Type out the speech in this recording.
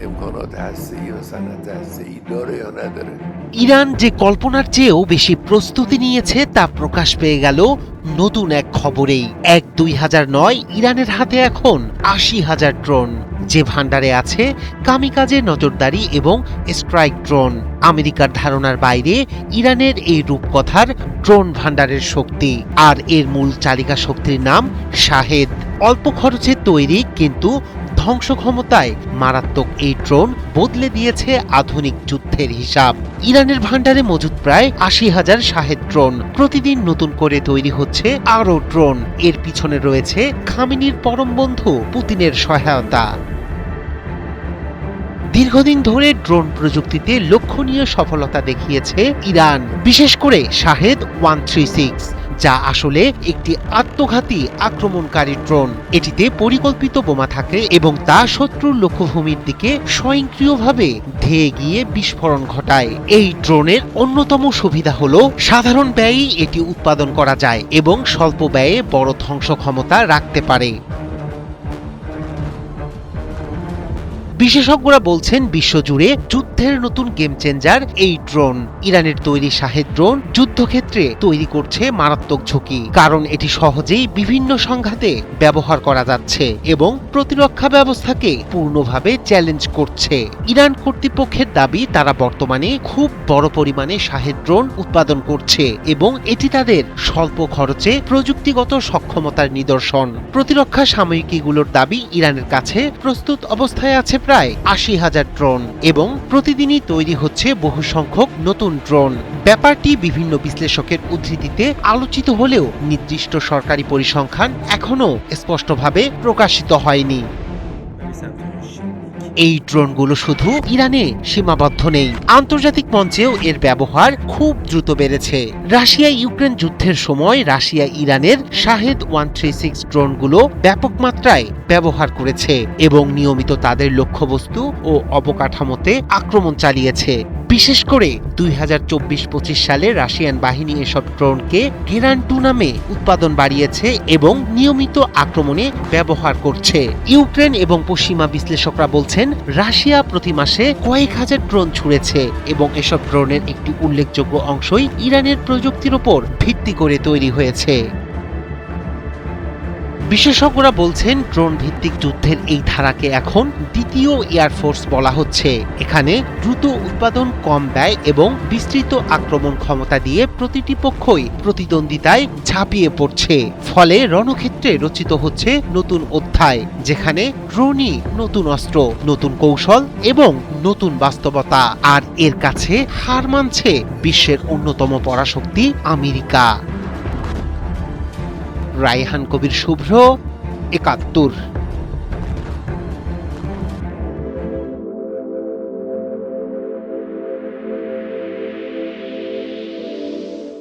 امکانات هسته‌ای و صنعت هسته‌ای داره یا نداره. Iran যে কল্পনার চেয়েও বেশি প্রস্তুতি নিয়েছে তা প্রকাশ পেয়ে গেল নতুন এক খবরেই। 2009 ইরানের হাতে এখন 80,000 ড্রোন, যে ভান্ডারে আছে কামিকাজে নজরদারি এবং স্ট্রাইক ড্রোন। আমেরিকার ধারণার বাইরে ইরানের এই রূপকথার ড্রোন ভান্ডারের শক্তি, আর এর মূল চালিকা শক্তির নাম শাহেদ। অল্প খরচে তৈরি কিন্তু ধ্বংস ক্ষমতায় মারাত্মক এই ড্রোন বদলে দিয়েছে আধুনিক যুদ্ধের হিসাব। ইরানের ভান্ডারে মজুদ প্রায় 80,000 শাহেদ ড্রোন। প্রতিদিন নতুন করে তৈরি হচ্ছে আরও ড্রোন। এর পিছনে রয়েছে খামেনির পরম বন্ধু পুতিনের সহায়তা। দীর্ঘদিন ধরে ড্রোন প্রযুক্তিতে লক্ষণীয় সফলতা দেখিয়েছে ইরান, বিশেষ করে শাহেদ 136, যা আসলে একটি আত্মঘাতী আক্রমণকারী ড্রোন। এটিতে পরিকল্পিত বোমা থাকে এবং তা শত্রুর লক্ষ্যভূমির দিকে স্বয়ংক্রিয়ভাবে ধেয়ে গিয়ে বিস্ফোরণ ঘটায়। এই ড্রোনের অন্যতম সুবিধা হলো সাধারণ ব্যয়েই এটি উৎপাদন করা যায় এবং স্বল্প ব্যয়ে বড় ধ্বংস ক্ষমতা রাখতে পারে। বিশেষজ্ঞরা বলছেন বিশ্বজুড়ে যুদ্ধের নতুন গেম চেঞ্জার এই ড্রোন। ইরানের তৈরি শাহেদ ড্রোন যুদ্ধক্ষেত্রে তৈরি করছে মারাত্মক ঝুঁকি, কারণ এটি সহজেই বিভিন্ন সংঘাতে ব্যবহার করা যাচ্ছে এবং প্রতিরক্ষা ব্যবস্থাকে পূর্ণভাবে চ্যালেঞ্জ করছে। ইরান কর্তৃপক্ষের দাবি তারা বর্তমানে খুব বড় পরিমাণে শাহেদ ড্রোন উৎপাদন করছে এবং এটি তাদের স্বল্প খরচে প্রযুক্তিগত সক্ষমতার নিদর্শন। প্রতিরক্ষা সাময়িকীগুলোর দাবি ইরানের কাছে প্রস্তুত অবস্থায় আছে প্রায় 80,000 ড্রোন এবং প্রতিদিনই তৈরি হচ্ছে বহু সংখ্যক নতুন ড্রোন। ব্যাপারটি বিভিন্ন বিশ্লেষকের উদ্ধৃতিতে আলোচিত হলেও নির্দিষ্ট সরকারি পরিসংখ্যান এখনও স্পষ্টভাবে প্রকাশিত হয়নি। এই ড্রোনগুলো শুধু ইরানে সীমাবদ্ধ নেই, আন্তর্জাতিক মঞ্চেও এর ব্যবহার খুব দ্রুত বেড়েছে। রাশিয়া ইউক্রেন যুদ্ধের সময় রাশিয়া ইরানের শাহেদ 136 ড্রোনগুলো ব্যাপক মাত্রায় ব্যবহার করেছে এবং নিয়মিত তাদের লক্ষ্যবস্তু ও অবকাঠামোতে আক্রমণ চালিয়েছে। বিশেষ করে 2024-25 সালে রাশিয়ান বাহিনী এসব ড্রোনকে গেরান্টু নামে উৎপাদন বাড়িয়েছে এবং নিয়মিত আক্রমণে ব্যবহার করছে। ইউক্রেন এবং পশ্চিমা বিশ্লেষকরা বলছেন রাশিয়া প্রতি মাসে কয়েক হাজার ড্রোন ছুড়েছে এবং এসব ড্রোনের একটি উল্লেখযোগ্য অংশই ইরানের প্রযুক্তির ওপর ভিত্তি করে তৈরি হয়েছে। বিশেষজ্ঞরা বলছেন ড্রোন ভিত্তিক যুদ্ধের এই ধারাকে এখন দ্বিতীয় এয়ারফোর্স বলা হচ্ছে। এখানে দ্রুত উৎপাদন, কম ব্যয় এবং বিস্তৃত আক্রমণ ক্ষমতা দিয়ে প্রতিটি পক্ষই প্রতিদ্বন্দ্বিতায় ঝাঁপিয়ে পড়ছে। ফলে রণক্ষেত্রে রচিত হচ্ছে নতুন অধ্যায়, যেখানে ড্রোনই নতুন অস্ত্র, নতুন কৌশল এবং নতুন বাস্তবতা। আর এর কাছে হার মানছে বিশ্বের অন্যতম পরাশক্তি আমেরিকা। রায়হান কবির শুভ্র, ৭১।